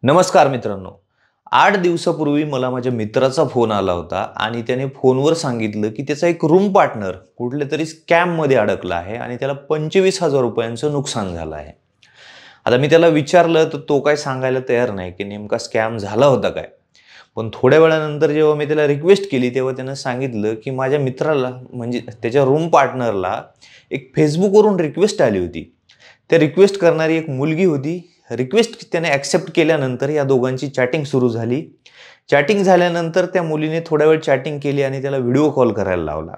नमस्कार मित्रांनो. 8 दिवसापूर्वी मला माझ्या मित्राचा फोन आला होता आणि त्याने फोनवर सांगितलं की त्याचा एक रूम पार्टनर कुठल्यातरी स्कॅममध्ये अडकला आहे आणि त्याला 25,000 रुपयांचं नुकसान झालं आहे. आता मी त्याला विचारलं तर तो काय सांगायला तयार नाही की नेमका स्कॅम झाला होता काय. पण थोड्या वेळानंतर जेव्हा मी त्याला रिक्वेस्ट केली तेव्हा त्यानं सांगितलं की माझ्या मित्राला म्हणजे त्याच्या रूम पार्टनरला एक फेसबुकवरून रिक्वेस्ट आली होती. त्या रिक्वेस्ट करणारी एक मुलगी होती. रिक्वेस्ट त्याने ॲक्सेप्ट केल्यानंतर या दोघांची चॅटिंग सुरू झाली. चॅटिंग झाल्यानंतर त्या मुलीने थोडा वेळ चॅटिंग केली आणि त्याला व्हिडिओ कॉल करायला लावला.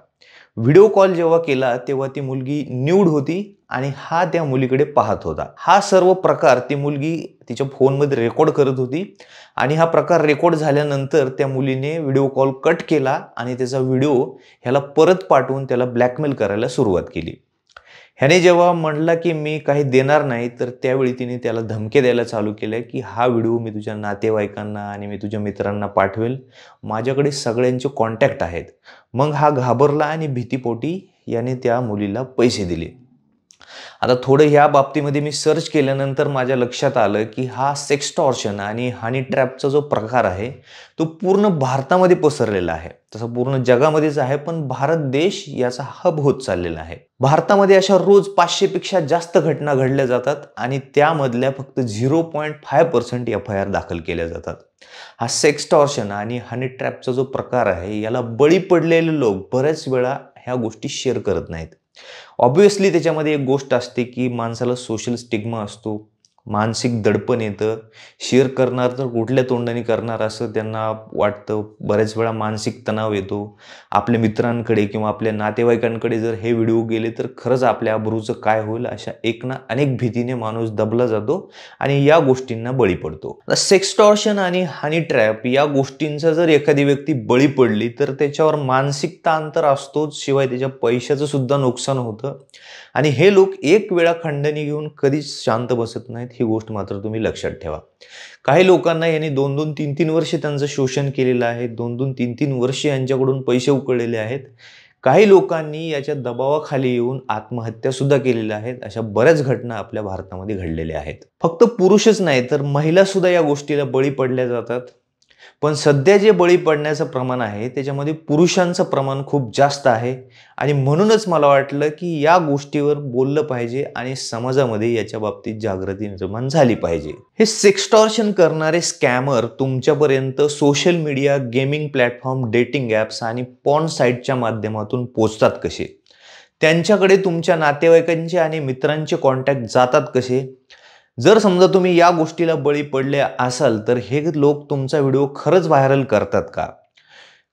व्हिडिओ कॉल जेव्हा केला तेव्हा ती मुलगी न्यूड होती आणि हा त्या मुलीकडे पाहत होता. हा सर्व प्रकार ती मुलगी तिच्या फोनमध्ये रेकॉर्ड करत होती आणि हा प्रकार रेकॉर्ड झाल्यानंतर त्या मुलीने व्हिडिओ कॉल कट केला आणि त्याचा व्हिडिओ ह्याला परत पाठवून त्याला ब्लॅकमेल करायला सुरुवात केली. ह्याने जेव्हा म्हणला की मी काही देणार नाही तर त्यावेळी तिने त्याला धमके द्यायला चालू केलं की हा व्हिडिओ मी तुझ्या नातेवाईकांना आणि मी तुझ्या मित्रांना पाठवेल, माझ्याकडे सगळ्यांचे कॉन्टॅक्ट आहेत. मग हा घाबरला आणि भीतीपोटी याने त्या मुलीला पैसे दिले. आता थोडं ह्या बाबतीमध्ये मी सर्च केल्यानंतर माझ्या लक्षात आलं की हा सेक्सटॉर्शन आणि हनी ट्रॅपचा जो प्रकार आहे तो पूर्ण भारतामध्ये पसरलेला आहे. तसं पूर्ण जगामध्येच आहे पण भारत देश याचा हब होत चाललेला आहे. भारतामध्ये अशा रोज 500 पेक्षा जास्त घटना घडल्या जातात आणि त्यामधल्या फक्त 0.5% FIR दाखल केल्या जातात. हा सेक्सटॉर्शन आणि हनी ट्रॅपचा जो प्रकार आहे याला बळी पडलेले लोक बऱ्याच वेळा ह्या गोष्टी शेअर करत नाहीत. ऑब्व्हियसली त्याच्यामध्ये एक गोष्ट असते की माणसाला सोशल स्टिग्मा असतो, मानसिक दडपण येतं. शेअर करणार तर कुठल्या तोंडाने करणार असं त्यांना वाटतं. बऱ्याच वेळा मानसिक तणाव येतो. आपल्या मित्रांकडे किंवा आपल्या नातेवाईकांकडे जर हे व्हिडिओ गेले तर खरंच आपल्या अब्रूचं काय होईल अशा एक ना अनेक भीतीने माणूस दबला जातो आणि या गोष्टींना बळी पडतो. सेक्सटॉर्शन आणि हनी ट्रॅप या गोष्टींचा जर एखादी व्यक्ती बळी पडली तर त्याच्यावर मानसिक ताण तर असतोच, शिवाय त्याच्या पैशाचं सुद्धा नुकसान होतं आणि हे लोक एक वेळा खंडणी घेऊन कधीच शांत बसत नाहीत. ही गोष्ट मात्र तुम्ही लक्षात ठेवा. काही लोकांना यांनी 2-2, 3-3 वर्ष त्यांचं शोषण केलेलं आहे. 2-2, 3-3 वर्ष यांच्याकडून पैसे उकळलेले आहेत. काही लोकांनी याच्या दबावाखाली येऊन आत्महत्या सुद्धा केलेल्या आहेत. अशा बऱ्याच घटना आपल्या भारतामध्ये घडलेल्या आहेत. फक्त पुरुषच नाही तर महिला सुद्धा या गोष्टीला बळी पडल्या जातात. पण सध्या जे बळी पडण्याचं प्रमाण आहे त्याच्यामध्ये पुरुषांचं प्रमाण खूप जास्त आहे आणि म्हणूनच मला वाटलं की या गोष्टीवर बोललं पाहिजे आणि समाजामध्ये याच्या बाबतीत जागृती निर्माण झाली पाहिजे. हे सेक्सटॉर्शन करणारे स्कॅमर तुमच्यापर्यंत social media, gaming platform, dating apps आणि पॉर्न साईटच्या माध्यमातून पोचतात कसे? त्यांच्याकडे तुमच्या नातेवाईकांचे आणि मित्रांचे कॉन्टॅक्ट जातात कसे? जर समजा तुम्ही या गोष्टीला बळी पडले असाल तर हे लोक तुमचा व्हिडिओ खरंच व्हायरल करतात का?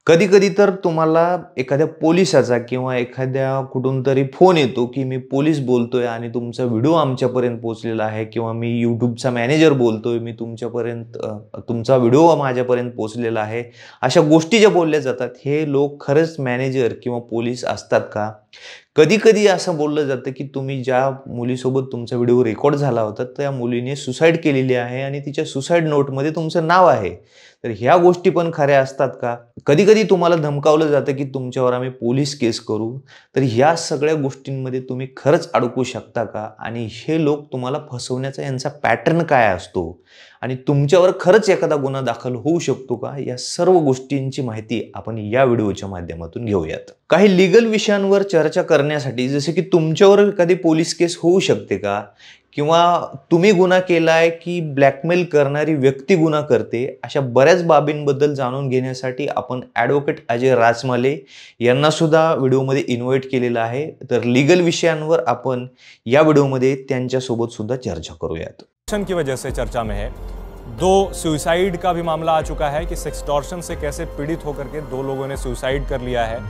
कधी कधी तर तुम्हाला एखाद्या पोलिसाचा किंवा एखाद्या कुठून तरी फोन येतो की मी पोलीस बोलतोय आणि तुमचा व्हिडिओ आमच्यापर्यंत पोहोचलेला आहे, किंवा मी यूट्यूबचा मॅनेजर बोलतोय, मी तुमचा व्हिडिओ माझ्यापर्यंत पोहोचलेला आहे. अशा गोष्टी ज्या बोलल्या जातात हे लोक खरंच मॅनेजर किंवा पोलीस असतात का? कधी कधी असं बोललं जातं की तुम्ही ज्या मुलीसोबत तुमचा व्हिडिओ रेकॉर्ड झाला होता त्या मुलीने सुसाईड केलेली आहे आणि तिच्या सुसाईड नोटमध्ये तुमचं नाव आहे. तर ह्या गोष्टी पण खऱ्या असतात का? कधी कधी तुम्हाला धमकावलं जातं की तुमच्यावर आम्ही पोलीस केस करू. तर ह्या सगळ्या गोष्टींमध्ये तुम्ही खरंच अडकू शकता का? आणि हे लोक तुम्हाला फसवण्याचा यांचा पॅटर्न काय असतो आणि तुमच्यावर खरंच एखादा गुन्हा दाखल होऊ शकतो का? या सर्व गोष्टींची माहिती आपण या व्हिडिओच्या माध्यमातून घेऊयात. काही लीगल विषयांवर चर्चा करण्यासाठी, जसे की तुमच्यावर एखादी पोलीस केस होऊ शकते का, किंवा तुम्ही गुन्हा केलाय की ब्लॅकमेल करणारी व्यक्ती गुन्हा करते, अशा बऱ्याच बाबींबद्दल जाणून घेण्यासाठी आपण ॲडव्होकेट अजय राजमाले यांना सुद्धा व्हिडिओमध्ये इन्व्हाइट केलेलं आहे. तर लीगल विषयांवर आपण या व्हिडिओमध्ये त्यांच्यासोबत सुद्धा चर्चा करूयात. की वजह से चर्चा में है, 2 सुसाइड का भी मामला आ चुका है कि सेक्सटॉर्शन से कैसे पीड़ित होकर के 2 लोगों ने सुसाइड कर लिया है.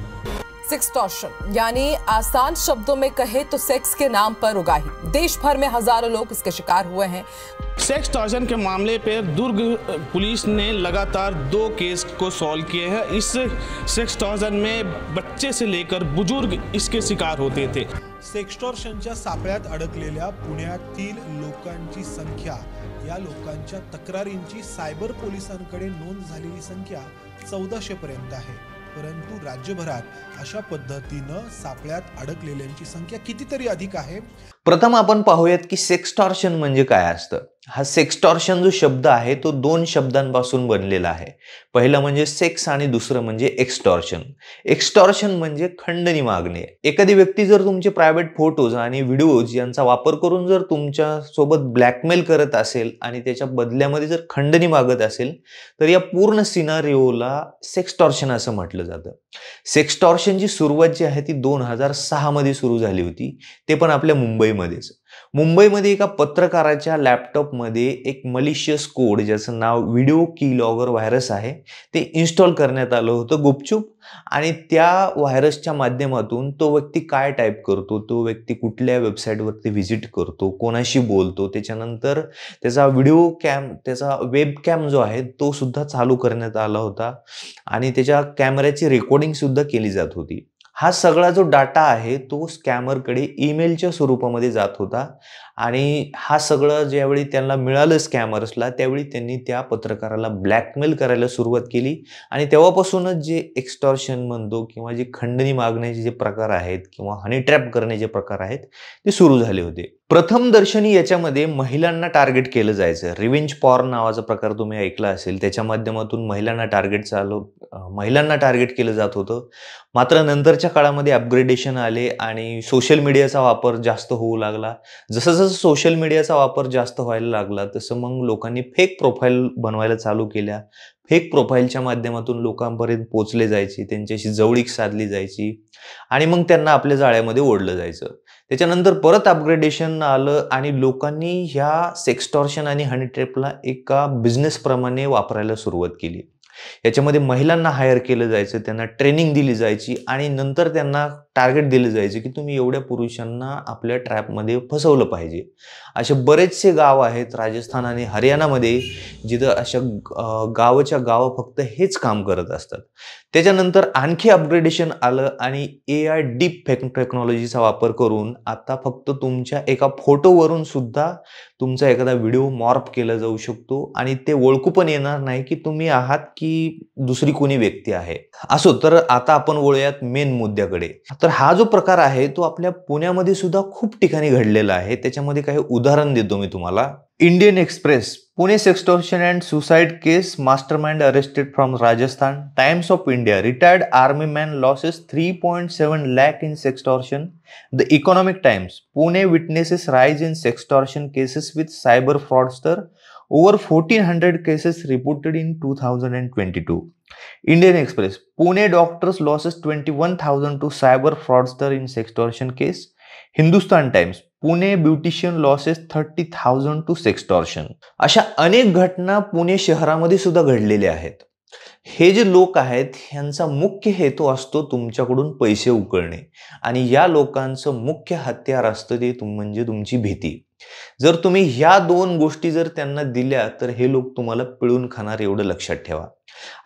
सेक्सटॉर्शन यानी आसान शब्दों में कहे तो सेक्स के नाम पर उगाही. देश भर में हजारों लोग इसके शिकार हुए हैं. सेक्सटॉर्शन के मामले पर दुर्ग पुलिस ने लगातार 2 केस को सॉल्व किए हैं. इस सेक्सटॉर्शन में बच्चे से लेकर बुजुर्ग इसके शिकार होते थे. सेक्सटॉर्शनच्या सापळ्यात अडकलेल्या पुण्यातील लोकांची संख्या, या लोकांच्या तक्रारींची सायबर पोलिसांकडे नोंद झालेली संख्या 1400 पर्यंत आहे. परंतु राज्यभरात अशा पद्धतीनं सापळ्यात अडकलेल्यांची संख्या कितीतरी अधिक आहे. प्रथम आपण पाहूयात की सेक्सटॉर्शन म्हणजे काय असतं. हा सेक्सटॉर्शन जो शब्द आहे तो 2 शब्दांपासून बनलेला आहे. पहिलं म्हणजे सेक्स आणि दुसरं म्हणजे एक्सटॉर्शन. एक्सटॉर्शन म्हणजे खंडणी मागणे. एखादी व्यक्ती जर तुमचे प्रायव्हेट फोटोज आणि व्हिडिओज यांचा वापर करून जर तुमच्या सोबत ब्लॅकमेल करत असेल आणि त्याच्या बदल्यामध्ये जर खंडणी मागत असेल तर या पूर्ण सिनारिओला सेक्सटॉर्शन असं म्हटलं जातं. सेक्सटॉर्शनची सुरुवात जी आहे ती 2006 मध्ये सुरू झाली होती, ते पण आपल्या मुंबईमध्येच. मुंबईमध्ये एका पत्रकाराच्या लॅपटॉपमध्ये एक मलिशियस कोड ज्याचं नाव व्हिडिओ कीलॉगर व्हायरस आहे ते इन्स्टॉल करण्यात आलं होतं गुपचूप. आणि त्या व्हायरसच्या माध्यमातून तो व्यक्ती काय टाईप करतो, तो व्यक्ती कुठल्या वेबसाईटवरती व्हिजिट करतो, कोणाशी बोलतो, त्याच्यानंतर त्याचा व्हिडिओ कॅम, त्याचा वेब कॅम जो आहे तो सुद्धा चालू करण्यात आला होता आणि त्याच्या कॅमेऱ्याची रेकॉर्डिंग सुद्धा केली जात होती. हा सगळा जो डाटा आहे तो स्कॅमरकडे ईमेलच्या स्वरूपामध्ये जात होता आणि हा सगळं ज्यावेळी त्यांना मिळालं स्कॅमर्सला त्यावेळी त्यांनी त्या पत्रकाराला ब्लॅकमेल करायला सुरुवात केली आणि तेव्हापासूनच जे एक्सटॉर्शन म्हणतो किंवा जे खंडणी मागण्याचे जे प्रकार आहेत किंवा हनी ट्रॅप करण्याचे प्रकार आहेत ते सुरू झाले होते. प्रथम दर्शनी याच्यामध्ये महिलांना टार्गेट केलं जायचं. रिव्हेंज पॉर्न नावाचा प्रकार तुम्ही ऐकला असेल. त्याच्या माध्यमातून महिलांना टार्गेट केलं जात होतं. मात्र नंतरच्या काळामध्ये अपग्रेडेशन आले आणि सोशल मीडियाचा वापर जास्त होऊ लागला. जसं सोशल मीडियाचा वापर जास्त व्हायला लागला तसं मग लोकांनी फेक प्रोफाईल बनवायला चालू केल्या. फेक प्रोफाईलच्या माध्यमातून लोकांपर्यंत पोहोचले जायचे, त्यांच्याशी जवळीक साधली जायची आणि मग त्यांना आपल्या जाळ्यामध्ये ओढलं जायचं. त्याच्यानंतर परत अपग्रेडेशन आलं आणि लोकांनी ह्या सेक्सटॉर्शन आणि हनी ट्रॅपला एका बिझनेसप्रमाणे वापरायला सुरुवात केली. याच्यामध्ये महिलांना हायर केलं जायचं, त्यांना ट्रेनिंग दिली जायची आणि नंतर त्यांना टार्गेट दिलं जायचं की तुम्ही एवढ्या पुरुषांना आपल्या ट्रॅपमध्ये फसवलं पाहिजे. असे बरेचसे गाव आहेत राजस्थान आणि हरियाणामध्ये जिथं अशा गावाच्या गावं फक्त हेच काम करत असतात. त्याच्यानंतर आणखी अपग्रेडेशन आलं आणि AI डीप फेक टेक्नॉलॉजीचा वापर करून आता फक्त तुमच्या एका फोटोवरून सुद्धा तुमचा एखादा व्हिडिओ मॉर्फ केला जाऊ शकतो आणि ते ओळखू पण येणार नाही की तुम्ही आहात की दुसरी कोणी व्यक्ती आहे. असो, तर आता आपण वळूयात मेन मुद्द्याकडे. तर हा जो प्रकार आहे तो आपल्या पुण्यामध्ये सुद्धा खूप ठिकाणी घडलेला आहे. त्याच्यामध्ये काही उदाहरण देतो मी तुम्हाला. Indian express, Pune sextortion and suicide case, mastermind arrested from Rajasthan. Times of India, retired army man losses 3.7 lakh in sextortion. The Economic Times, Pune witnesses rise in sextortion cases with cyber fraudster. Over 1400 cases reported in 2022. Indian Express, Pune doctors losses 21,000 to cyber fraudster in sextortion case. Hindustan Times, Pune beautician loses 30,000 to sextortion. अशा अनेक घटना पुणे शहरामध्ये सुद्धा घडलेल्या आहेत. हे जे लोक आहेत यांचा मुख्य हेतू असतो तुमच्याकडून पैसे उकळणे आणि या लोकांचं मुख्य हत्यार असतं ते म्हणजे तुमची भीती. जर तुम्ही ह्या 2 गोष्टी जर त्यांना दिल्या तर हे लोक तुम्हाला पिळून खाणार, एवढं लक्षात ठेवा.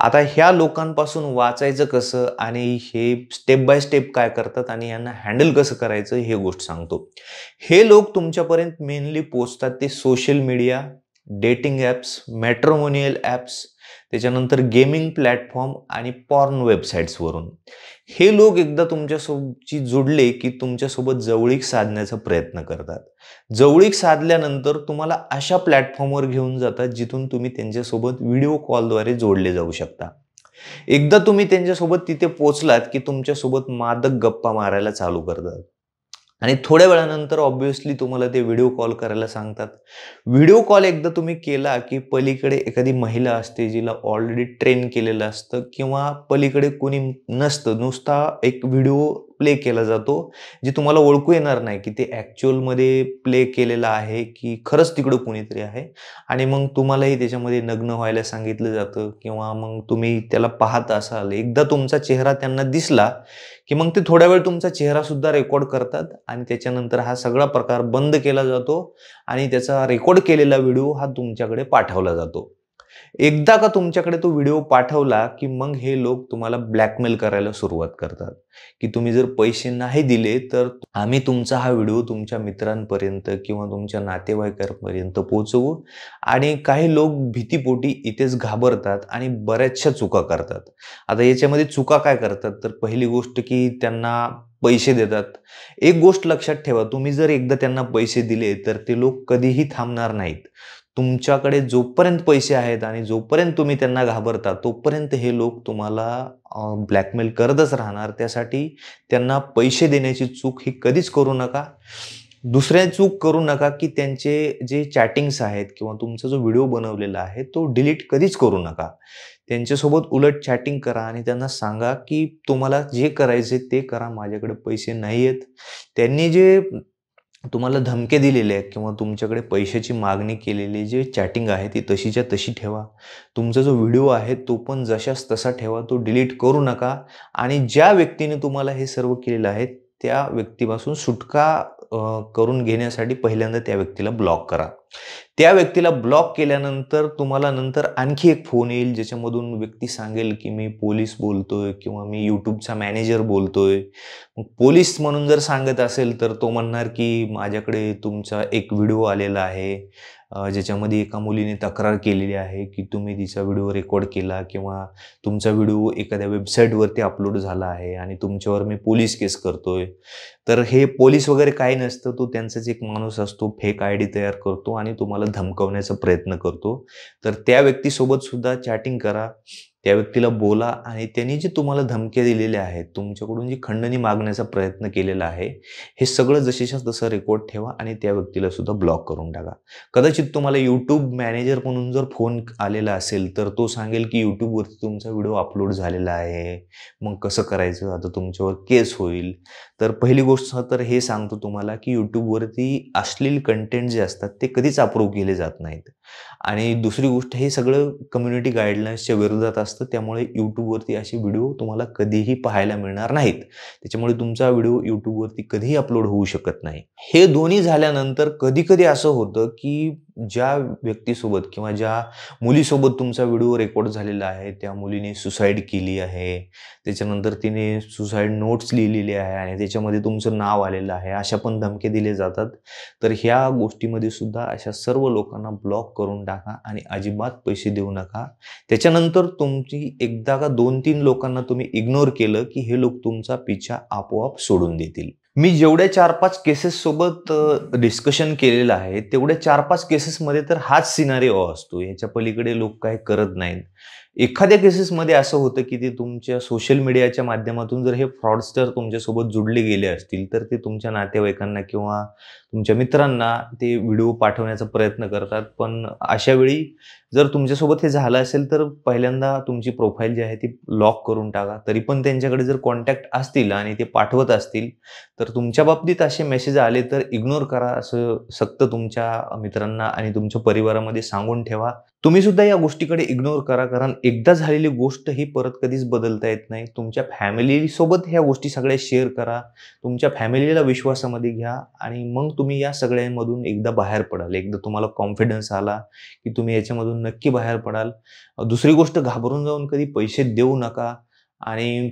आता ह्या लोकांपासून वाचायचं कसं आणि हे स्टेप बाय स्टेप काय करतात आणि यांना हँडल कसं करायचं हे गोष्ट सांगतो. हे लोक तुमच्यापर्यंत मेनली पोहोचतात ते social media, dating apps, matrimonial apps, त्याच्यानंतर गेमिंग प्लॅटफॉर्म आणि पॉर्न वेबसाईट्सवरून. हे लोक एकदा तुमच्यासोबत जोडले की तुमच्यासोबत जवळीक साधण्याचा प्रयत्न करतात. जवळीक साधल्यानंतर तुम्हाला अशा प्लॅटफॉर्मवर घेऊन जातात जिथून तुम्ही त्यांच्यासोबत व्हिडिओ कॉलद्वारे जोडले जाऊ शकता. एकदा तुम्ही त्यांच्यासोबत तिथे पोहोचलात की तुमच्यासोबत मादक गप्पा मारायला चालू करतात आणि थोड्या वेळानंतर ऑब्व्हियसली तुम्हाला ते व्हिडिओ कॉल करायला सांगतात. व्हिडिओ कॉल एकदा तुम्ही केला की पलीकडे एखादी महिला असते जिला ऑलरेडी ट्रेन केलेलं असतं किंवा पलीकडे कोणी नसतं, नुसता एक व्हिडिओ प्ले केला जातो जे तुम्हाला ओळखू येणार नाही की ते ॲक्च्युअलमध्ये प्ले केलेला आहे की खरंच तिकडं कोणीतरी आहे आणि मग तुम्हालाही त्याच्यामध्ये नग्न व्हायला सांगितलं जातं किंवा मग तुम्ही त्याला पाहत असाल. एकदा तुमचा चेहरा त्यांना दिसला की मग ते थोड्या वेळ तुमचा चेहरा सुद्धा रेकॉर्ड करतात आणि त्याच्यानंतर हा सगळा प्रकार बंद केला जातो आणि त्याचा रेकॉर्ड केलेला व्हिडिओ हा तुमच्याकडे पाठवला जातो. एकदा का तुमच्याकडे तो व्हिडिओ पाठवला की मग हे लोक तुम्हाला ब्लॅकमेल करायला सुरुवात करतात की तुम्ही जर पैसे नाही दिले तर आम्ही तुमचा हा व्हिडिओ तुमच्या मित्रांपर्यंत किंवा तुमच्या नातेवाईकांपर्यंत पोहोचवू. आणि काही लोक भीतीपोटी इथेच घाबरतात आणि बऱ्याचशा चुका करतात. आता याच्यामध्ये चुका काय करतात, तर पहिली गोष्ट की त्यांना पैसे देतात. एक गोष्ट लक्षात ठेवा, तुम्ही जर एकदा त्यांना पैसे दिले तर ते लोक कधीही थांबणार नाहीत. तुमच्याकडे जोपर्यंत पैसे आहेत आणि जोपर्यंत तुम्ही त्यांना घाबरता तोपर्यंत हे लोक तुम्हाला ब्लॅकमेल करतच राहणार. त्यासाठी त्यांना पैसे देण्याची चूक ही कधीच करू नका. दुसऱ्या चूक करू नका की त्यांचे जे चॅटिंग्स आहेत किंवा तुमचा जो व्हिडिओ बनवलेला आहे तो डिलीट कधीच करू नका. त्यांच्यासोबत उलट चॅटिंग करा आणि त्यांना सांगा की तुम्हाला जे करायचे ते करा, माझ्याकडे पैसे नाही आहेत. त्यांनी जे तुम्हाला धमके दिलेले आहेत किंवा तुमच्याकडे पैशाची मागणी केलेली जे चॅटिंग आहे ती तशीच्या तशी ठेवा. तुमचा जो व्हिडिओ आहे तो पण जशाच तसा ठेवा, तो डिलीट करू नका. आणि ज्या व्यक्तीने तुम्हाला हे सर्व केलेलं आहे त्या व्यक्तीपासून सुटका करून घेण्यासाठी पहिल्यांदा त्या व्यक्तीला ब्लॉक करा. त्या व्यक्तीला ब्लॉक केल्यानंतर तुम्हाला नंतर आणखी एक फोन येईल ज्याच्यामधून व्यक्ती सांगेल की मी पोलीस बोलतोय किंवा मी यूट्यूबचा मॅनेजर बोलतोय. मग पोलीस म्हणून जर सांगत असेल तर तो म्हणणार की माझ्याकडे तुमचा एक व्हिडिओ आलेला आहे ज्याच्यामध्ये एका मुलीने तक्रार केलेली आहे की तुम्ही तिचा व्हिडिओ रेकॉर्ड केला किंवा तुमचा व्हिडिओ एखाद्या वेबसाईटवरती अपलोड झाला आहे आणि तुमच्यावर मी पोलीस केस करतोय. तर हे पोलीस वगैरे काही नसतं, तो त्यांचाच एक माणूस असतो, फेक आयडी तयार करतो आणि तुम्हाला धमकवण्याचा प्रयत्न करतो. तर त्या व्यक्तीसोबत सुद्धा चॅटिंग करा, त्या व्यक्तीला बोला आणि त्यांनी जे तुम्हाला धमक्या दिलेल्या आहेत, तुमच्याकडून जी खंडणी मागण्याचा प्रयत्न केलेला आहे, हे सगळं जशीच्या तसं रेकॉर्ड ठेवा आणि त्या व्यक्तीला सुद्धा ब्लॉक करून टाका. कदाचित तुम्हाला यूट्यूब मॅनेजर म्हणून जर फोन आलेला असेल तर तो सांगेल की यूट्यूबवरती तुमचा व्हिडिओ अपलोड झालेला आहे, मग कसं करायचं, आता तुमच्यावर केस होईल. तर पहिली गोष्ट तर हे सांगतो तुम्हाला की यूट्यूबवरती अश्लील कंटेंट जे असतात ते कधीच अप्रूव्ह केले जात नाहीत. आणि दुसरी गोष्ट, हे सगळं कम्युनिटी गाईडलाईन्सच्या विरोधात असतं, त्यामुळे यूट्यूबवरती असे व्हिडिओ तुम्हाला कधीही पाहायला मिळणार नाहीत. त्याच्यामुळे तुमचा व्हिडिओ यूट्यूबवरती कधीही अपलोड होऊ शकत नाही. हे दोन्ही झाल्यानंतर कधी कधी असं होतं की ज्या व्यक्तीसोबत किंवा ज्या मुलीसोबत तुमचा व्हिडिओ रेकॉर्ड झालेला आहे त्या मुलीने सुसाईड केली आहे, त्याच्यानंतर तिने सुसाईड नोट्स लिहिलेली आहे आणि त्याच्यामध्ये तुमचं नाव आलेलं आहे, अशा पण धमके दिले जातात. तर ह्या गोष्टीमध्ये सुद्धा अशा सर्व लोकांना ब्लॉक करून टाका आणि अजिबात पैसे देऊ नका. त्याच्यानंतर तुमची एकदा का 2-3 लोकांना तुम्ही इग्नोर केलं की हे लोक तुमचा पिछा आपोआप सोडून देतील. मी जेवढ्या 4-5 केसेस सोबत डिस्कशन केलेलं आहे तेवढ्या 4-5 केसेसमध्ये तर हाच सिनारिओ असतो, याच्या पलीकडे लोक काही करत नाहीत. एखाद्या केसेसमध्ये असं होतं की ते तुमच्या सोशल मीडियाच्या माध्यमातून जर हे फ्रॉडस्टर तुमच्यासोबत जुडले गेले असतील तर ते तुमच्या नातेवाईकांना किंवा तुमच्या मित्रांना ते व्हिडिओ पाठवण्याचा प्रयत्न करतात. पण अशा वेळी जर तुमच्यासोबत हे झालं असेल तर पहिल्यांदा तुमची प्रोफाईल जी आहे ती लॉक करून टाका. तरी पण त्यांच्याकडे जर कॉन्टॅक्ट असतील आणि ते पाठवत असतील तर तुमच्या बाबतीत असे मेसेज आले तर इग्नोर करा, असं सक्त तुमच्या मित्रांना आणि तुमच्या परिवारामध्ये सांगून ठेवा. तुम्ही सुद्धा या गोष्टीकडे इग्नोर करा, कारण एकदा झालेली गोष्ट ही परत कधीच बदलता येत नाही. तुमच्या फॅमिलीसोबत ह्या गोष्टी सगळ्या शेअर करा, तुमच्या फॅमिलीला विश्वासामध्ये घ्या आणि मग तुम्ही या सगळ्यांमधून एकदा बाहेर पडाल. एकदा तुम्हाला कॉन्फिडन्स आला की तुम्ही याच्यामधून नक्की बाहेर पडाल. दुसरी गोष्ट, घाबरून जाऊन कधी पैसे देऊ नका. आणि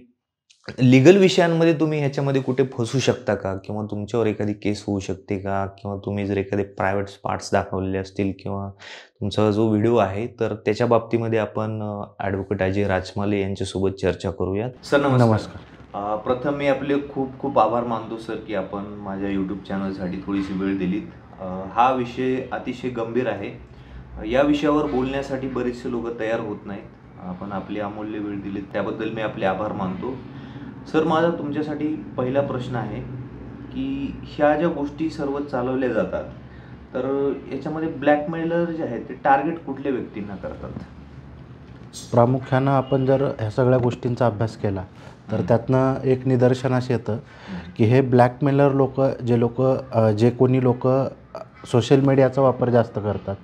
लीगल विषयांमध्ये तुम्ही ह्याच्यामध्ये कुठे फसू शकता का किंवा तुमच्यावर एखादी केस होऊ शकते का, किंवा तुम्ही जर एखादे प्रायव्हेट पार्ट्स दाखवलेले असतील किंवा तुमचा जो व्हिडिओ आहे तर त्याच्या बाबतीमध्ये आपण ॲडव्होकेट अजय राजमाले यांच्यासोबत चर्चा करूयात. सर नमस्कार. प्रथम मी आपले खूप खूप आभार मानतो सर की आपण माझ्या यूट्यूब चॅनलसाठी थोडीशी वेळ दिलीत. हा विषय अतिशय गंभीर आहे. या विषयावर बोलण्यासाठी बरेचसे लोक तयार होत नाहीत. आपण आपली अमूल्य वेळ दिलीत त्याबद्दल मी आपले आभार मानतो. सर, माझा तुमच्यासाठी पहिला प्रश्न आहे की ह्या ज्या गोष्टी सर्व चालवल्या जातात तर याच्यामध्ये ब्लॅकमेलर जे आहेत ते टार्गेट कुठल्या व्यक्तींना करतात? प्रामुख्यानं आपण जर ह्या सगळ्या गोष्टींचा अभ्यास केला तर त्यातनं एक निदर्शनास येतं की हे ब्लॅकमेलर जे कोणी लोक सोशल मीडियाचा वापर जास्त करतात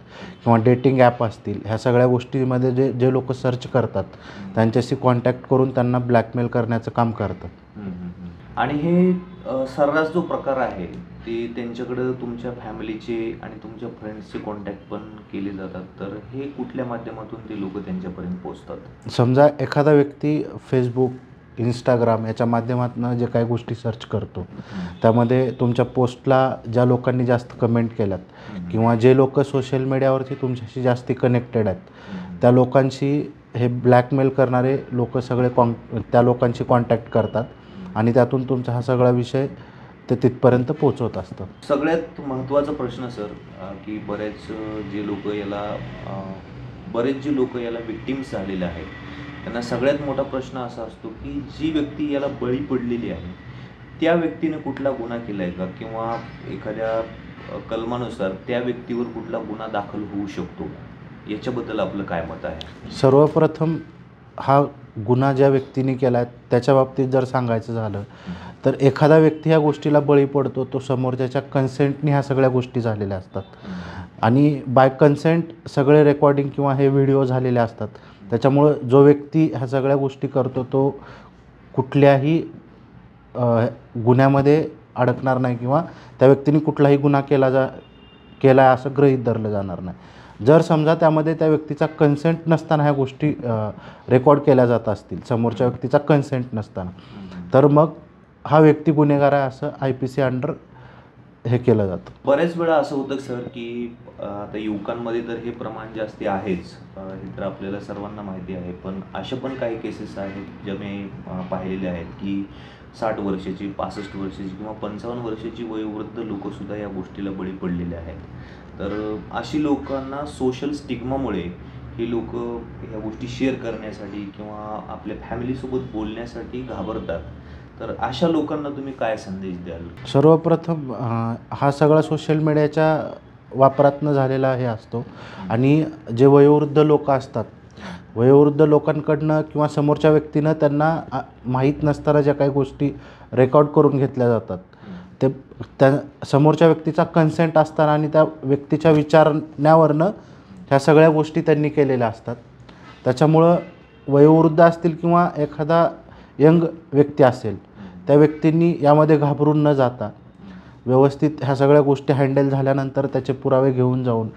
किंवा डेटिंग ॲप असतील, ह्या सगळ्या गोष्टींमध्ये जे लोक सर्च करतात त्यांच्याशी कॉन्टॅक्ट करून त्यांना ब्लॅकमेल करण्याचं काम करतात. आणि हे सर्रास जो प्रकार आहे ते त्यांच्याकडं तुमच्या फॅमिलीचे आणि तुमच्या फ्रेंड्सचे कॉन्टॅक्ट पण केले जातात, तर हे कुठल्या माध्यमातून ते लोक त्यांच्यापर्यंत पोहोचतात? समजा एखादा व्यक्ती फेसबुक, इंस्टाग्राम याच्या माध्यमातून जे काही गोष्टी सर्च करतो, त्यामध्ये तुमच्या पोस्टला ज्या लोकांनी जास्त कमेंट केल्यात किंवा जे लोक सोशल मीडियावरती तुमच्याशी जास्ती कनेक्टेड आहेत, त्या लोकांशी हे ब्लॅकमेल करणारे लोक सगळे त्या लोकांशी कॉन्टॅक्ट करतात आणि त्यातून तुमचा हा सगळा विषय ते तिथपर्यंत पोहोचवत असतं. सगळ्यात महत्त्वाचा प्रश्न सर, की बरेच जे लोक याला विक्टिम्स झालेले आहेत, त्यांना सगळ्यात मोठा प्रश्न असा असतो की जी व्यक्ती याला बळी पडलेली आहे त्या व्यक्तीने कुठला गुन्हा केला आहे का, किंवा एखाद्या कलमानुसार त्या व्यक्तीवर कुठला गुन्हा दाखल होऊ शकतो, याच्याबद्दल आपलं काय मत आहे? सर्वप्रथम हा गुन्हा ज्या व्यक्तीने केला आहे त्याच्या बाबतीत जर सांगायचं झालं तर एखादा व्यक्ती ह्या गोष्टीला बळी पडतो तो समोरच्याच्या कन्सेंटने ह्या सगळ्या गोष्टी झालेल्या असतात आणि बाय कन्सेंट सगळे रेकॉर्डिंग किंवा हे व्हिडिओ झालेले असतात. त्याच्यामुळं जो व्यक्ती ह्या सगळ्या गोष्टी करतो तो कुठल्याही गुन्ह्यामध्ये अडकणार नाही किंवा त्या व्यक्तीने कुठलाही गुन्हा केला आहे असं गृहीत धरलं जाणार नाही. जर समजा त्यामध्ये त्या व्यक्तीचा कन्सेंट नसताना ह्या गोष्टी रेकॉर्ड केल्या जात असतील, समोरच्या व्यक्तीचा कन्सेंट नसताना, तर मग हा व्यक्ती गुन्हेगार आहे असं IPC अंडर हे केलं जातं. बऱ्याच वेळा असं होतं सर की आता युवकांमध्ये तर हे प्रमाण जास्ती आहेच, हे तर आपल्याला सर्वांना माहिती आहे, पण अशा पण काही केसेस आहेत ज्या मी पाहिलेल्या आहेत की 60 वर्षाची, 65 वर्षाची किंवा 55 वर्षाची वयोवृद्ध लोकंसुद्धा या गोष्टीला बळी पडलेले आहेत. तर अशी लोकांना सोशल स्टिग्मामुळे हे लोक ह्या गोष्टी शेअर करण्यासाठी किंवा आपल्या फॅमिलीसोबत बोलण्यासाठी घाबरतात. तर अशा लोकांना तुम्ही काय संदेश द्याल? सर्वप्रथम हा सगळा सोशल मीडियाच्या वापरातनं झालेला हे असतो आणि जे वयोवृद्ध लोक असतात, वयोवृद्ध लोकांकडनं किंवा समोरच्या व्यक्तीनं त्यांना माहीत नसताना ज्या काही गोष्टी रेकॉर्ड करून घेतल्या जातात, ते त्या समोरच्या व्यक्तीचा कन्सेंट असताना आणि त्या व्यक्तीच्या विचारण्यावरनं ह्या सगळ्या गोष्टी त्यांनी केलेल्या असतात. त्याच्यामुळं वयोवृद्ध असतील किंवा एखादा यंग व्यक्ती असेल, त्या व्यक्तींनी यामध्ये घाबरून न जाता व्यवस्थित ह्या सगळ्या गोष्टी हँडल झाल्यानंतर त्याचे पुरावे घेऊन जाऊन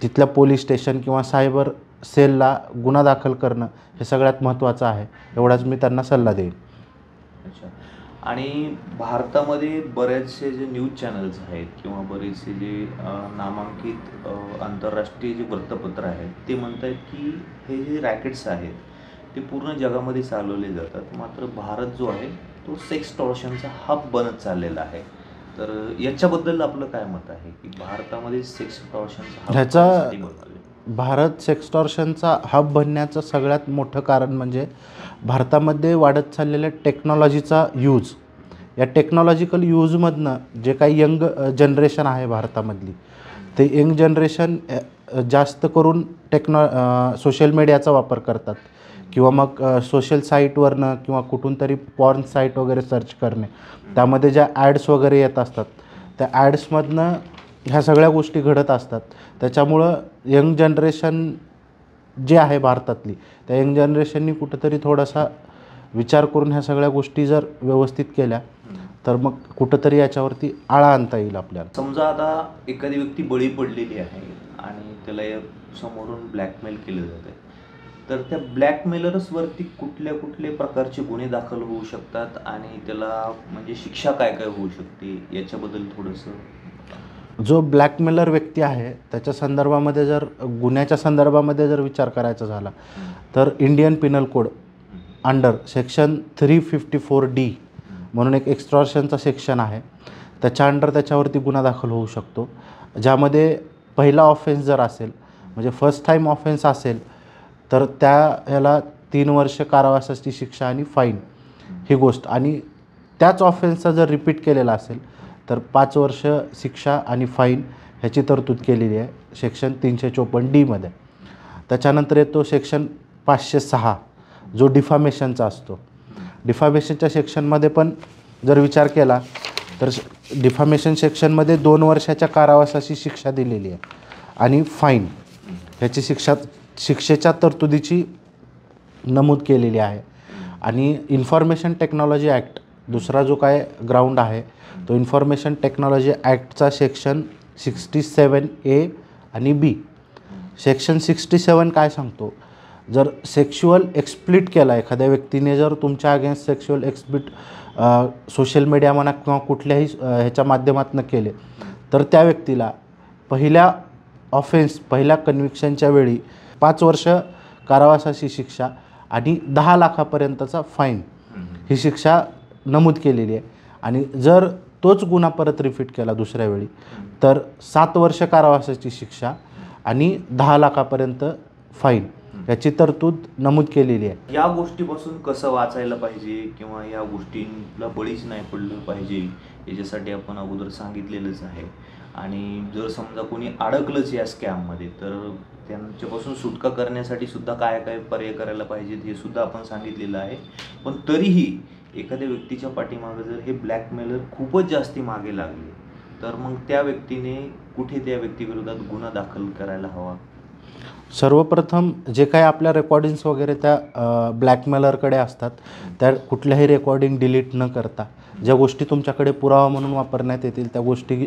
तिथल्या पोलीस स्टेशन किंवा सायबर सेलला गुन्हा दाखल करणं हे सगळ्यात महत्त्वाचं आहे, एवढाच मी त्यांना सल्ला देईन. अच्छा. आणि भारतामध्ये बरेचसे जे न्यूज चॅनल्स आहेत किंवा बरेचसे जे नामांकित आंतरराष्ट्रीय जे वृत्तपत्र आहेत ते म्हणत आहेत की हे जे रॅकेट्स आहेत ते पूर्ण जगामध्ये चालवले जातात, मात्र भारत जो आहे तो सेक्स टॉर्शनचा हब बनत चाललेला आहे. तर याच्याबद्दल आपलं काय मत आहे की भारतामध्ये सेक्स टॉर्शनचा ह्याचा भारत सेक्स टॉर्शनचा हब बनण्याचं सगळ्यात मोठं कारण म्हणजे भारतामध्ये वाढत चाललेल्या टेक्नॉलॉजीचा यूज. या टेक्नॉलॉजिकल यूजमधनं जे काही यंग जनरेशन आहे भारतामधली, ते यंग जनरेशन जास्त करून सोशल मीडियाचा वापर करतात किंवा मग सोशल साईटवरनं किंवा कुठून तरी पॉर्न साईट वगैरे सर्च करणे, त्यामध्ये ज्या ॲड्स वगैरे येत असतात त्या ॲड्समधनं ह्या सगळ्या गोष्टी घडत असतात. त्याच्यामुळं यंग जनरेशन जे आहे भारतातली, त्या यंग जनरेशननी कुठंतरी थोडासा विचार करून ह्या सगळ्या गोष्टी जर व्यवस्थित केल्या तर मग कुठंतरी याच्यावरती आळा आणता येईल आपल्याला. समजा आता एखादी व्यक्ती बळी पडलेली आहे आणि त्याला समोरून ब्लॅकमेल केलं जातं, तर त्या ब्लॅकमेलर्सवरती कुठल्या प्रकारचे गुन्हे दाखल होऊ शकतात आणि त्याला म्हणजे शिक्षा काय काय होऊ शकते याच्याबद्दल थोडंसं. जो ब्लॅकमेलर व्यक्ती आहे त्याच्या संदर्भामध्ये जर गुन्ह्याच्या संदर्भामध्ये जर विचार करायचा झाला तर Indian Pinal code under section 354D म्हणून एक एक्स्टॉर्शनचा सेक्शन आहे, त्याच्या अंडर त्याच्यावरती गुन्हा दाखल होऊ शकतो, ज्यामध्ये पहिला ऑफेन्स जर असेल म्हणजे फर्स्ट टाईम ऑफेन्स असेल तर ह्याला 3 वर्ष कारावासाची शिक्षा आणि फाईन ही गोष्ट, आणि त्याच ऑफेन्सचा जर रिपीट केलेला असेल तर 5 वर्ष शिक्षा आणि फाईन ह्याची तरतूद केलेली आहे सेक्शन 354D मध्ये. त्याच्यानंतर येतो सेक्शन 506 जो डिफामेशनचा असतो. डिफामेशनच्या सेक्शनमध्ये पण जर विचार केला तर डिफामेशन सेक्शनमध्ये 2 वर्षाच्या कारावासाची शिक्षा दिलेली आहे आणि फाईन ह्याची शिक्षेच्या तरतुदीची नमूद केलेली आहे. आणि इन्फॉर्मेशन टेक्नॉलॉजी ॲक्ट दुसरा जो काय ग्राउंड आहे तो इन्फॉर्मेशन टेक्नॉलॉजी ॲक्टचा सेक्शन 67A आणि B. सेक्शन 67 काय सांगतो, जर सेक्शुअल एक्सप्लिट केला एखाद्या व्यक्तीने, जर तुमच्या अगेन्स्ट सेक्शुअल एक्सप्लिट सोशल मीडिया म्हणा किंवा कुठल्याही ह्याच्या माध्यमातून केले तर त्या व्यक्तीला पहिल्या कन्व्हिक्शनच्या वेळी 5 वर्ष कारावासाची शिक्षा आणि 10 लाखापर्यंतचा फाईन ही शिक्षा नमूद केलेली आहे. आणि जर तोच गुन्हा परत रिपीट केला दुसऱ्या वेळी तर 7 वर्ष कारावासाची शिक्षा आणि 10 लाखापर्यंत फाईन याची तरतूद नमूद केलेली आहे. या गोष्टीपासून कसं वाचायला पाहिजे किंवा या गोष्टींना बळीच नाही पडलं पाहिजे याच्यासाठी आपण अगोदर सांगितलेलंच आहे. आणि जर समजा कोणी अडकलंच या स्कॅममध्ये तर त्यांच्यापासून सुटका करण्यासाठी सुद्धा काय काय पर्याय करायला पाहिजेत हे सुद्धा आपण सांगितलेलं आहे. पण तरीही एखाद्या व्यक्तीच्या पाठीमागे जर हे ब्लॅकमेलर खूपच जास्ती मागे लागले तर मग त्या व्यक्तीने कुठे त्या व्यक्तीविरोधात गुन्हा दाखल करायला हवा? सर्वप्रथम जे काही आपल्या रेकॉर्डिंग्स वगैरे त्या ब्लॅकमेलरकडे असतात त्या कुठल्याही रेकॉर्डिंग डिलीट न करता ज्या गोष्टी तुमच्याकडे पुरावा म्हणून वापरण्यात येतील त्या गोष्टी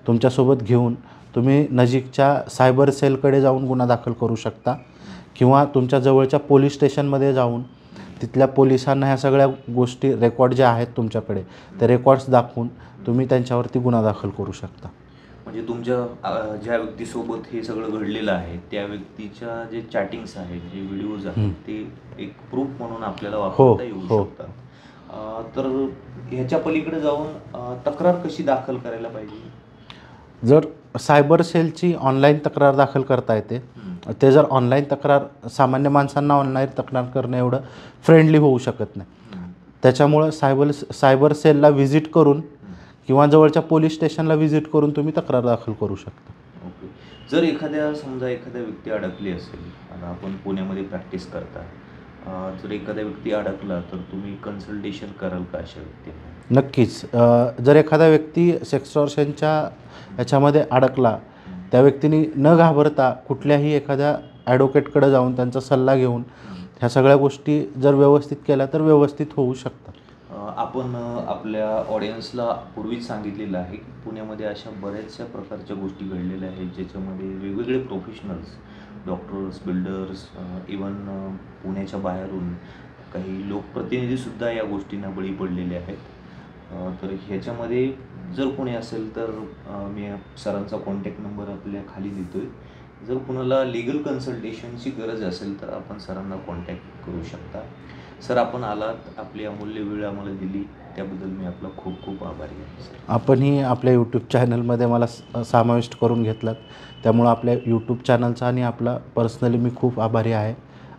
तुमच्यासोबत घेऊन तुम्ही नजीकच्या सायबर सेलकडे जाऊन गुन्हा दाखल करू शकता किंवा तुमच्या जवळच्या पोलीस स्टेशनमध्ये जाऊन तिथल्या पोलिसांना ह्या सगळ्या गोष्टी रेकॉर्ड ज्या आहेत तुमच्याकडे ते रेकॉर्ड्स दाखवून तुम्ही त्यांच्यावरती गुन्हा दाखल करू शकता. म्हणजे तुमच्या ज्या व्यक्तीसोबत हे सगळं घडलेलं आहे त्या व्यक्तीच्या जे चॅटिंग्स आहेत, जे व्हिडिओज आहेत ते एक प्रूफ म्हणून आपल्याला वापरता येऊ शकतात. तर ह्याच्या पलीकडे जाऊन तक्रार कशी दाखल करायला पाहिजे? जर सायबर सेलची ऑनलाईन तक्रार दाखल करता येते. ते जर ऑनलाईन तक्रार सामान्य माणसांना ऑनलाईन तक्रार करणं एवढं फ्रेंडली होऊ शकत नाही. त्याच्यामुळं सायबर सेलला व्हिजिट करून किंवा जवळच्या पोलीस स्टेशनला व्हिजिट करून तुम्ही तक्रार दाखल करू शकता. ओके. जर एखाद्या व्यक्ती अडकली असेल, आता आपण पुण्यामध्ये प्रॅक्टिस करता, जर एखाद्या व्यक्ती अडकला तर तुम्ही कन्सल्टेशन कराल का अशा व्यक्तींना? नक्कीच. जर एखादा व्यक्ती सेक्सटॉर्शनच्या ह्याच्यामध्ये अडकला त्या व्यक्तीने न घाबरता कुठल्याही एखाद्या ॲडव्होकेटकडे जाऊन त्यांचा सल्ला घेऊन ह्या सगळ्या गोष्टी जर व्यवस्थित केल्या तर व्यवस्थित होऊ शकतात. आपण आपल्या ऑडियन्सला पूर्वीच सांगितलेलं आहे की पुण्यामध्ये अशा बऱ्याचशा प्रकारच्या गोष्टी घडलेल्या आहेत ज्याच्यामध्ये वेगवेगळे प्रोफेशनल्स, डॉक्टर्स, बिल्डर्स, इवन पुण्याच्या बाहेरून काही लोकप्रतिनिधीसुद्धा या गोष्टींना बळी पडलेले आहेत. तर ह्याच्यामध्ये जर कोणी असेल तर मी सरांचा कॉन्टॅक्ट नंबर आपल्या खाली देतो आहे. जर कुणाला लीगल कन्सल्टेशनची गरज असेल तर आपण सरांना कॉन्टॅक्ट करू शकता. सर, आपण आलात, आपली अमूल्य वेळ आम्हाला दिली त्याबद्दल मी आपला खूप खूप आभारी आहे. आपणही आपल्या यूट्यूब चॅनलमध्ये मला समाविष्ट करून घेतलात त्यामुळं आपल्या यूट्यूब चॅनलचा आणि आपला पर्सनली मी खूप आभारी आहे.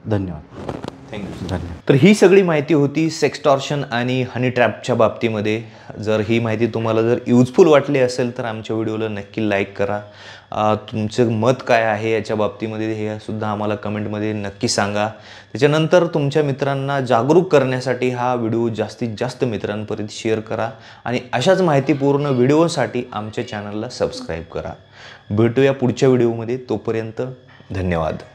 धन्यवाद. थँक्यू. धन्यवाद. तर ही सगळी माहिती होती सेक्सटॉर्शन आणि हनी ट्रॅपच्या बाबतीमध्ये. जर ही माहिती तुम्हाला जर युजफुल वाटली असेल तर आमच्या व्हिडिओला नक्की लाईक करा. तुमचं मत काय आहे याच्या बाबतीमध्ये हे सुद्धा आम्हाला कमेंटमध्ये नक्की सांगा. त्याच्यानंतर तुमच्या मित्रांना जागरूक करण्यासाठी हा व्हिडिओ जास्तीत जास्त मित्रांपर्यंत शेअर करा आणि अशाच माहितीपूर्ण व्हिडिओसाठी आमच्या चॅनलला सबस्क्राईब करा. भेटूया पुढच्या व्हिडिओमध्ये. तोपर्यंत धन्यवाद.